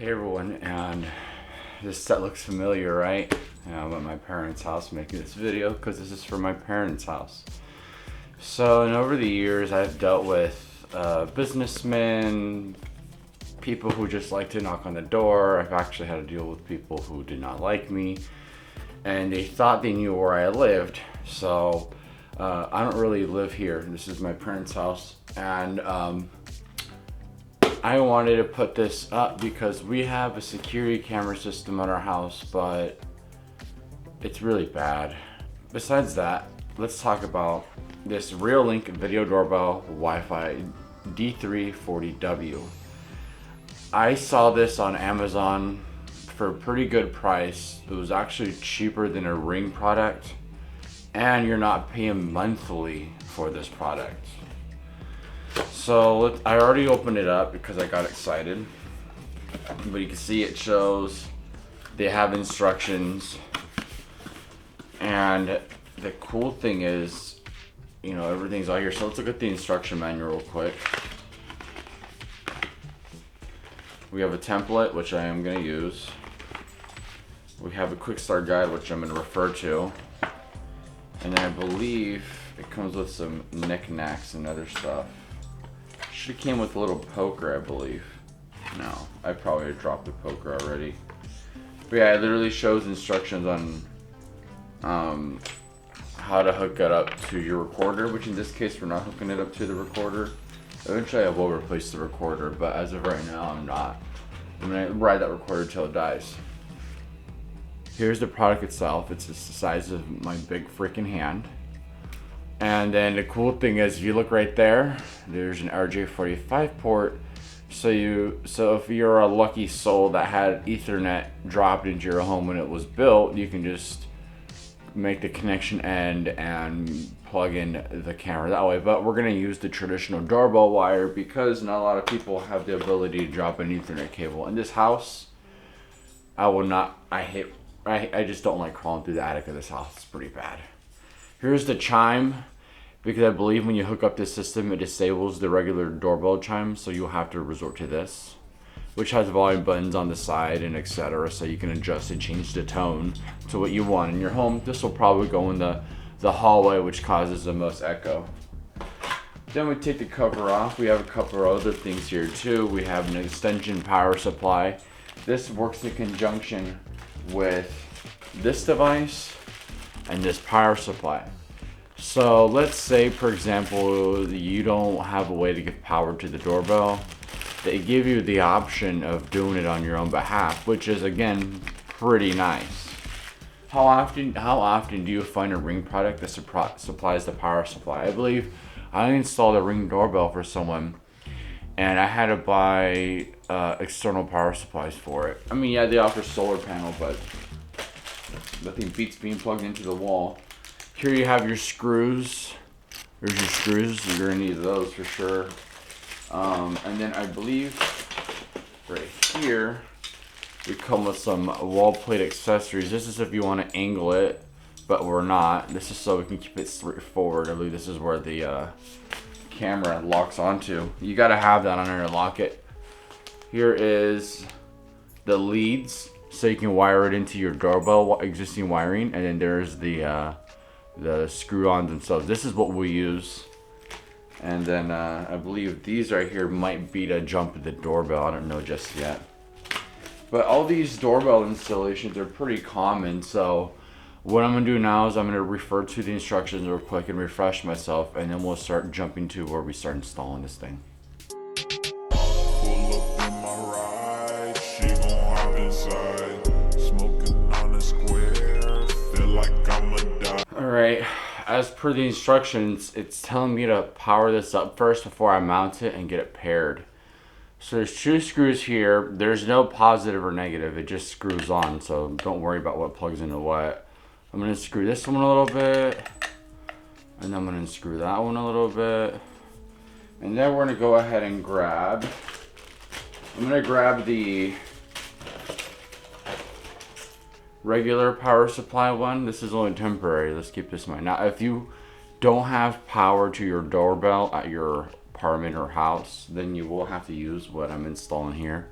Hey everyone, and this set looks familiar, right? I'm at my parents' house making this video because this is for my parents' house. So, and over the years, I've dealt with businessmen, people who just like to knock on the door. I've actually had to deal with people who did not like me, and they thought they knew where I lived. So, I don't really live here. This is my parents' house, and I wanted to put this up because we have a security camera system at our house, but it's really bad. Besides that, let's talk about this Reolink video doorbell Wi-Fi D340W. I saw this on Amazon for a pretty good price. It was actually cheaper than a Ring product, and you're not paying monthly for this product. So I already opened it up because I got excited, but you can see it shows they have instructions, and the cool thing is, you know, everything's out here. So let's look at the instruction manual real quick. We have a template, which I am going to use. We have a quick start guide, which I'm going to refer to, and then I believe it comes with some knickknacks and other stuff. Should have came with a little poker, I believe. No, I probably dropped the poker already. But yeah, it literally shows instructions on how to hook it up to your recorder, which in this case we're not hooking it up to the recorder. Eventually I will replace the recorder, but as of right now I'm not. I'm gonna ride that recorder till it dies. Here's the product itself. It's just the size of my big freaking hand. And then the cool thing is, if you look right there, there's an RJ45 port. So if you're a lucky soul that had Ethernet dropped into your home when it was built, you can just make the connection end and plug in the camera that way. But we're gonna use the traditional doorbell wire because not a lot of people have the ability to drop an Ethernet cable. In this house, I just don't like crawling through the attic of this house. It's pretty bad. Here's the chime, because I believe when you hook up this system, it disables the regular doorbell chime, so you'll have to resort to this, which has volume buttons on the side and etc. So you can adjust and change the tone to what you want in your home. This will probably go in the hallway, which causes the most echo. Then we take the cover off. We have a couple of other things here too. We have an extension power supply. This works in conjunction with this device and this power supply. So let's say, for example, you don't have a way to give power to the doorbell. They give you the option of doing it on your own behalf, which is again pretty nice. How often do you find a Ring product that supplies the power supply? I believe I installed a Ring doorbell for someone, and I had to buy external power supplies for it. I mean, yeah, they offer solar panel, but nothing beats being plugged into the wall. Here you have your screws. There's your screws. You're gonna need those for sure. And then I believe right here we come with some wall plate accessories. This is if you want to angle it, but we're not. This is so we can keep it straight forward. I believe this is where the camera locks onto. You gotta have that on there to lock it. Here is the leads, so you can wire it into your doorbell existing wiring, and then there's the screw-ons themselves. This is what we use. And then I believe these right here might be to jump the doorbell. I don't know just yet. But all these doorbell installations are pretty common. So what I'm gonna do now is I'm gonna refer to the instructions real quick and refresh myself, and then we'll start jumping to where we start installing this thing. Pull up in my ride, she gon' hop inside. Smoking on a square, feel like I'ma die. Alright, as per the instructions, it's telling me to power this up first before I mount it and get it paired. So there's two screws here. There's no positive or negative, it just screws on, so don't worry about what plugs into what. I'm gonna screw this one a little bit, and then I'm gonna unscrew that one a little bit. And then we're gonna go ahead and I'm gonna grab the regular power supply one. This is only temporary. Let's keep this in mind. Now, if you don't have power to your doorbell at your apartment or house, then you will have to use what I'm installing here.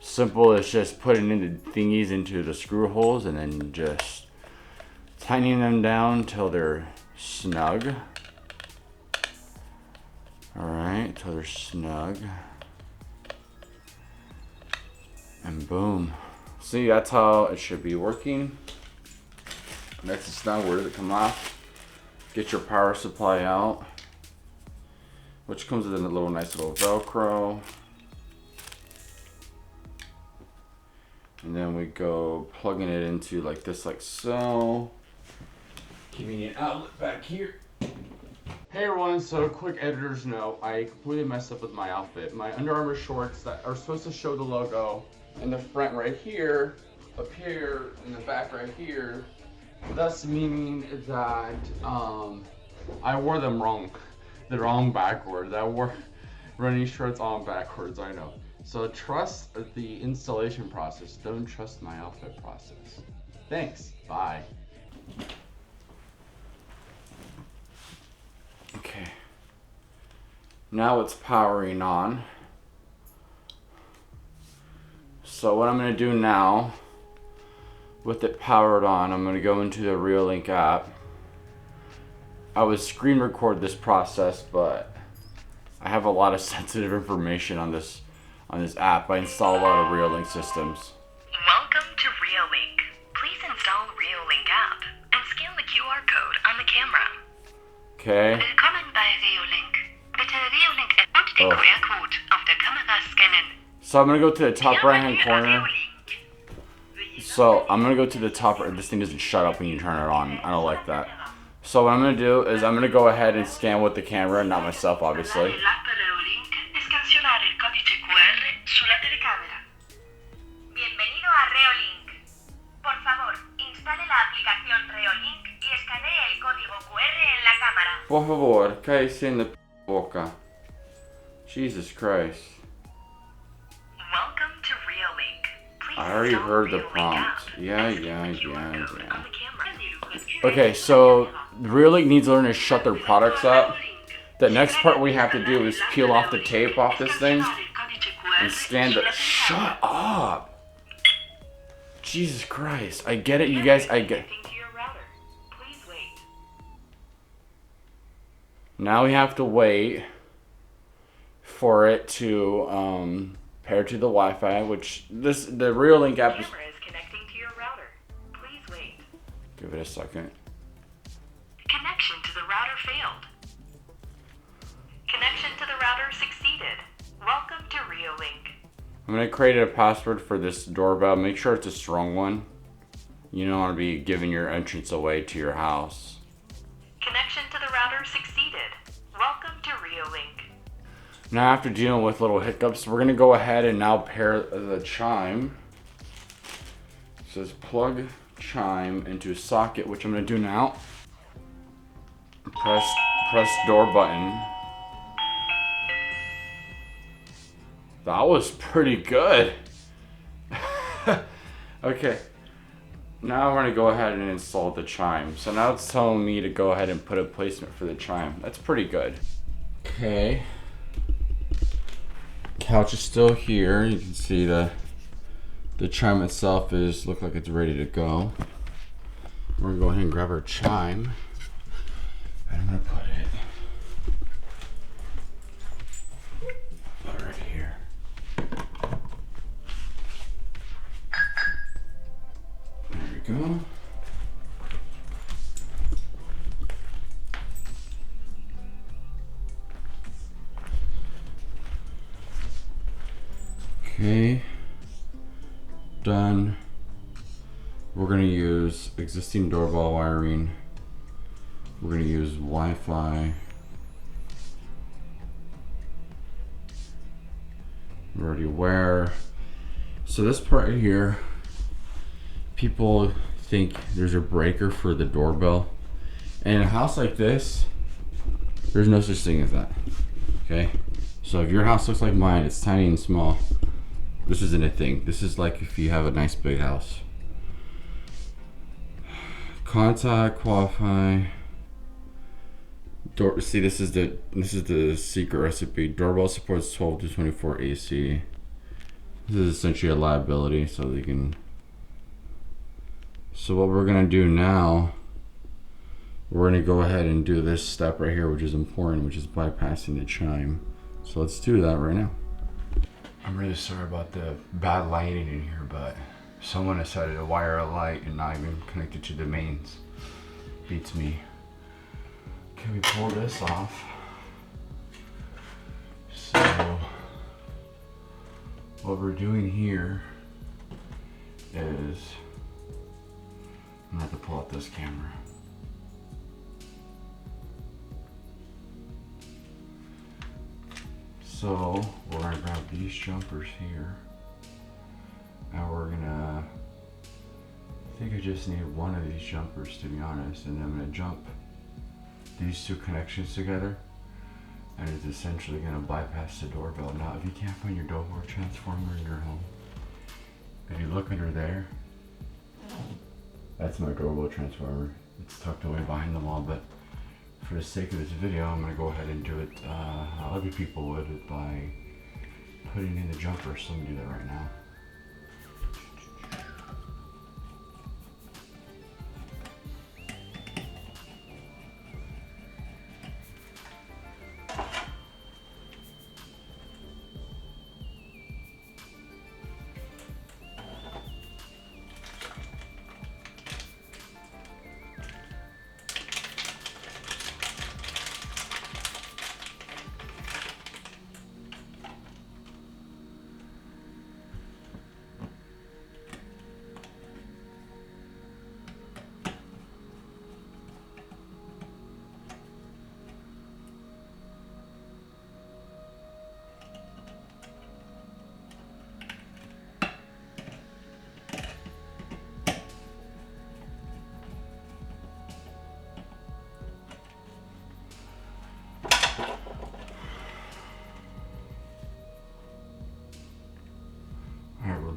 Simple as just putting in the thingies into the screw holes and then just tightening them down till they're snug. Alright, till they're snug. And boom. See, that's how it should be working. Next it's snug, where does it come off? Get your power supply out, which comes with a little nice little Velcro. And then we go plugging it into like this, like so. Convenient outlet back here. Hey everyone, so quick editor's note. I completely messed up with my outfit. My Under Armour shorts that are supposed to show the logo in the front right here, up here, in the back right here. Thus meaning that I wore them wrong. The wrong backwards. I wore running shorts on backwards, I know. So trust the installation process. Don't trust my outfit process. Thanks, bye. Okay, now it's powering on. So what I'm going to do now, with it powered on, I'm going to go into the Reolink app. I would screen record this process, but I have a lot of sensitive information on this app. I install a lot of Reolink systems. Welcome to Reolink. Please install Reolink app and scan the QR code on the camera. Okay. Willkommen bei Reolink. Bitte Reolink und den QR-Code auf der Kamera scannen. So I'm gonna go to the top right hand corner. So I'm gonna go to the top. This thing doesn't shut up when you turn it on. I don't like that. So what I'm gonna do is I'm gonna go ahead and scan with the camera, not myself, obviously. L'app Reolink e scansionare il codice QR sulla telecamera. Bienvenido a Reolink. Por favor, instale la aplicación Reolink y escanee el código QR en la cámara. Por favor, cállese en la boca. Jesus Christ. Welcome to Reolink. Please I already install heard the Reolink prompt. app Yeah. and scan the QR code on the camera. Okay, so Reolink needs to learn to shut their products up. The next part we have to do is peel off the tape off this thing and scan the. Shut up! Jesus Christ! I get it, you guys. I get. Now we have to wait for it to pair to the Wi-Fi, which the Reolink app is. Connecting to your router. Please wait. Give it a second. Connection to the router failed. Connection to the router succeeded. Welcome to Reolink. I'm gonna create a password for this doorbell. Make sure it's a strong one. You don't want to be giving your entrance away to your house. Connection to the router succeeded. Welcome to Reolink. Now after dealing with little hiccups, we're gonna go ahead and now pair the chime. It says plug chime into socket, which I'm gonna do now. Press door button. That was pretty good. Okay. Now we're gonna go ahead and install the chime. So now it's telling me to go ahead and put a placement for the chime. That's pretty good. Okay. Couch is still here. You can see the chime itself look like it's ready to go. We're gonna go ahead and grab our chime. And I'm gonna put it right here. There we go. Okay, done. We're gonna use existing doorbell wiring. We're gonna use Wi-Fi. We're already aware. So this part right here, people think there's a breaker for the doorbell. And in a house like this, there's no such thing as that. Okay? So if your house looks like mine, it's tiny and small, this isn't a thing. This is like if you have a nice big house. Contact, qualify. See, this is the secret recipe. Doorbell supports 12 to 24 AC. This is essentially a liability, so they can. So what we're gonna do now, we're gonna go ahead and do this step right here, which is important, which is bypassing the chime. So let's do that right now. I'm really sorry about the bad lighting in here, but someone decided to wire a light and not even connect it to the mains. Beats me. Can we pull this off? So what we're doing here is I'm gonna have to pull out this camera. So we're gonna grab these jumpers here, and we're gonna, I think I just need one of these jumpers, to be honest, and then I'm gonna jump these two connections together, and it's essentially gonna bypass the doorbell. Now, if you can't find your doorbell transformer in your home, if you look under there, that's my doorbell transformer. It's tucked away behind the wall, but for the sake of this video, I'm gonna go ahead and do it how other people would, by putting in the jumper. So I'm gonna do that right now.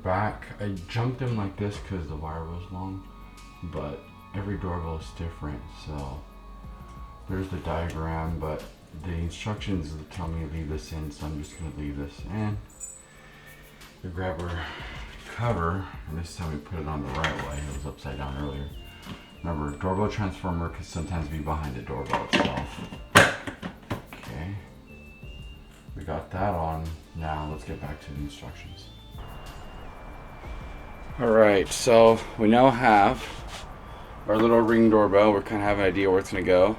Back. I jumped them like this because the wire was long, but every doorbell is different, so there's the diagram, but the instructions tell me to leave this in, so I'm just going to leave this in. We grab our cover, and this time we put it on the right way. It was upside down earlier. Remember, doorbell transformer can sometimes be behind the doorbell itself. Okay, we got that on. Now let's get back to the instructions. Alright, so we now have our little Ring doorbell. We kind of have an idea where it's going to go.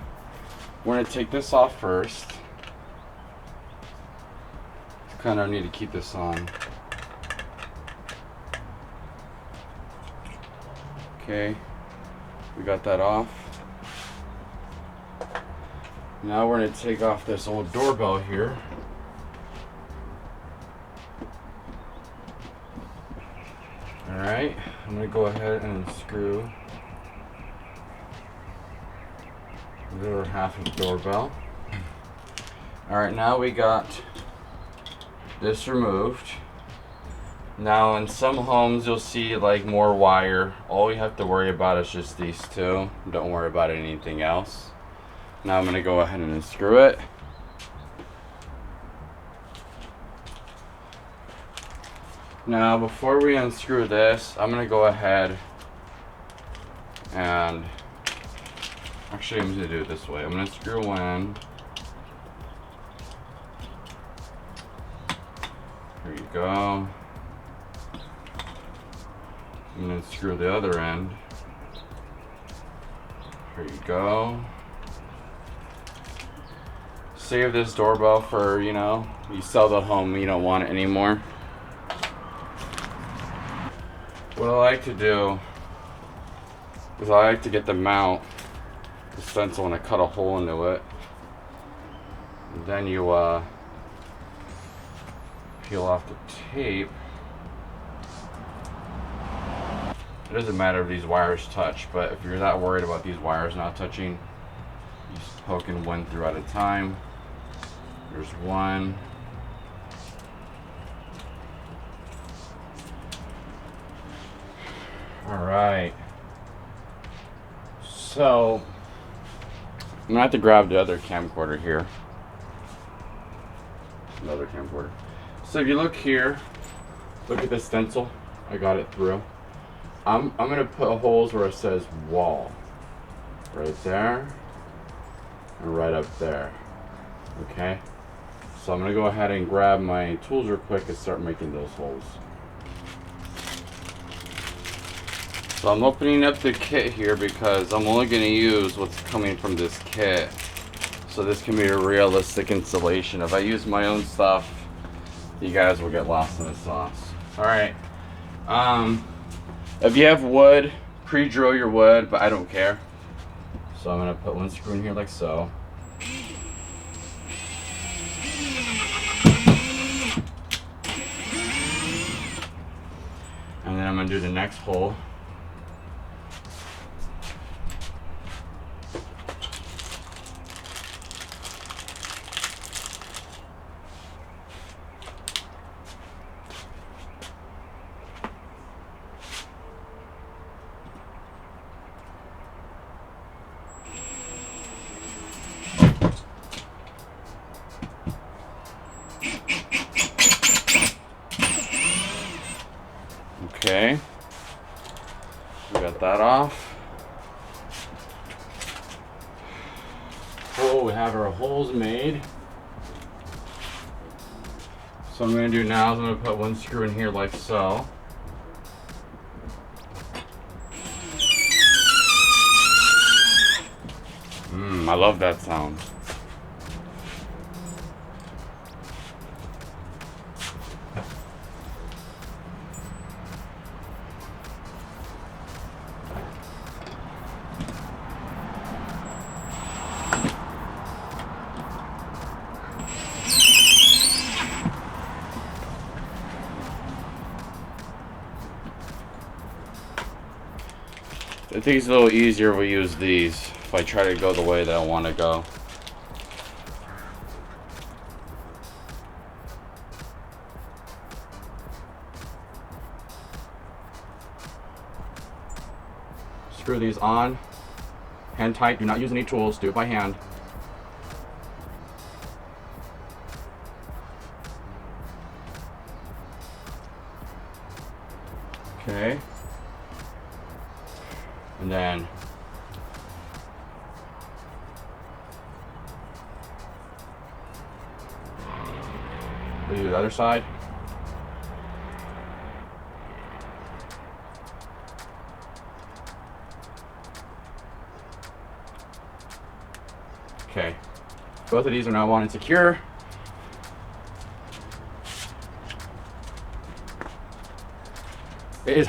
We're going to take this off first. Kind of need to keep this on. Okay, we got that off. Now we're going to take off this old doorbell here. Alright, I'm going to go ahead and unscrew the other half of the doorbell. Alright, now we got this removed. Now in some homes you'll see like more wire. All we have to worry about is just these two. Don't worry about anything else. Now I'm going to go ahead and unscrew it. Now before we unscrew this, I'm going to go ahead and actually I'm going to do it this way. I'm going to screw in. There you go. I'm going to screw the other end. Here you go. Save this doorbell for, you know, you sell the home, you don't want it anymore. What I like to do is I like to get the mount, the stencil, and I cut a hole into it. And then you peel off the tape. It doesn't matter if these wires touch, but if you're that worried about these wires not touching, you just poke in one through at a time. There's one. Alright. So, I'm gonna have to grab the other camcorder here. Another camcorder. So if you look here, Look at the stencil. I got it through. I'm gonna put holes where it says wall. Right there. And right up there. Okay? So I'm gonna go ahead and grab my tools real quick and start making those holes. So I'm opening up the kit here because I'm only gonna use what's coming from this kit. So this can be a realistic installation. If I use my own stuff, you guys will get lost in the sauce. Alright. If you have wood, pre-drill your wood, but I don't care. So I'm gonna put one screw in here like so. And then I'm gonna do the next hole. Okay, we got that off. Oh, we have our holes made. So what I'm going to do now is I'm going to put one screw in here like so. I love that sound. I think it's a little easier if we use these if I try to go the way that I want to go. Screw these on, hand tight, do not use any tools, do it by hand. Okay. And then we'll do the other side. Okay. Both of these are now on and secure. It is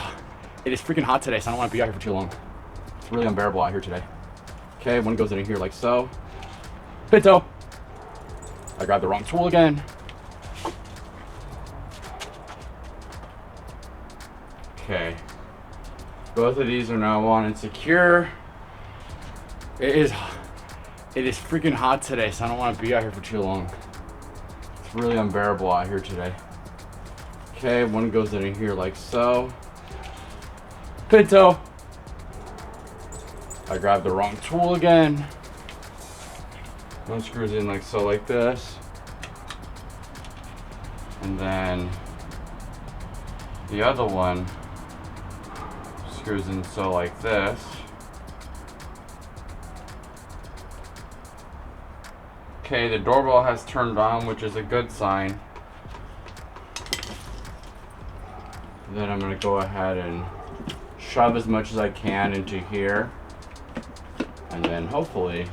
freaking hot today, so I don't want to be out here for too long. It's really unbearable out here today. Okay, one goes in here like so. Pinto! I grabbed the wrong tool again. Okay. Both of these are now on and secure. It is freaking hot today, so I don't want to be out here for too long. It's really unbearable out here today. Okay, one goes in here like so. Pinto! I grabbed the wrong tool again. One screws in like so, like this. And then the other one screws in so, like this. Okay, the doorbell has turned on, which is a good sign. Then I'm gonna go ahead and shove as much as I can into here. And then hopefully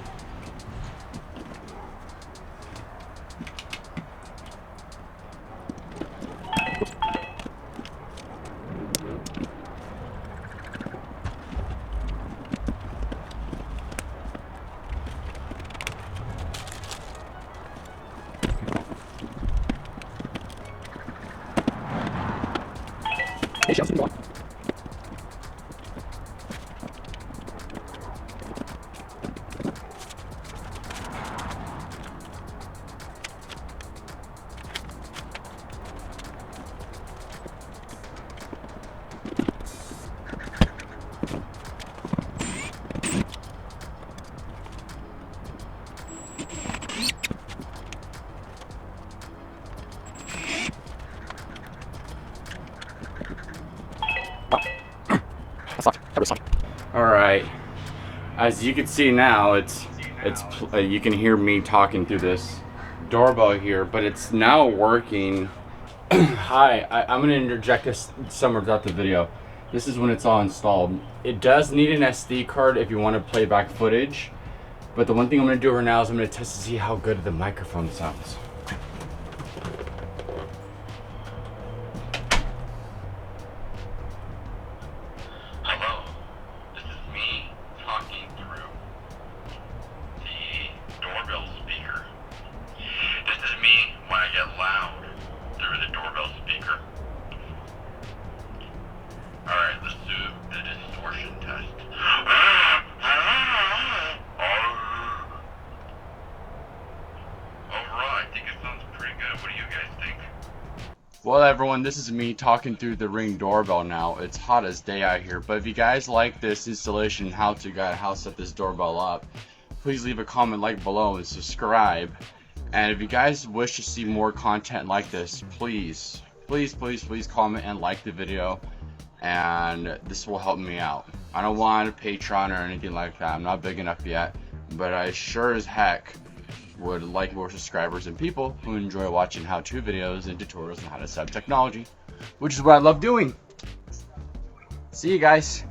All right. As you can see now, you can hear me talking through this doorbell here, but it's now working. Hi, I'm gonna interject this somewhere throughout the video. This is when it's all installed. It does need an SD card if you want to play back footage, but the one thing I'm gonna do right now is I'm gonna test to see how good the microphone sounds. Hello, this is me talking through the doorbell speaker. This is me when I get loud through the doorbell speaker. Alright, let's do the distortion test. Overall, I think it sounds pretty good. What do you guys think? Well, everyone, this is me talking through the Ring doorbell now. It's hot as day out here, but if you guys like this installation, how to set this doorbell up, please leave a comment like below and subscribe. And if you guys wish to see more content like this, please comment and like the video, and this will help me out. I don't want a Patreon or anything like that. I'm not big enough yet, but I sure as heck would like more subscribers and people who enjoy watching how-to videos and tutorials on how to set up technology, which is what I love doing. See you guys.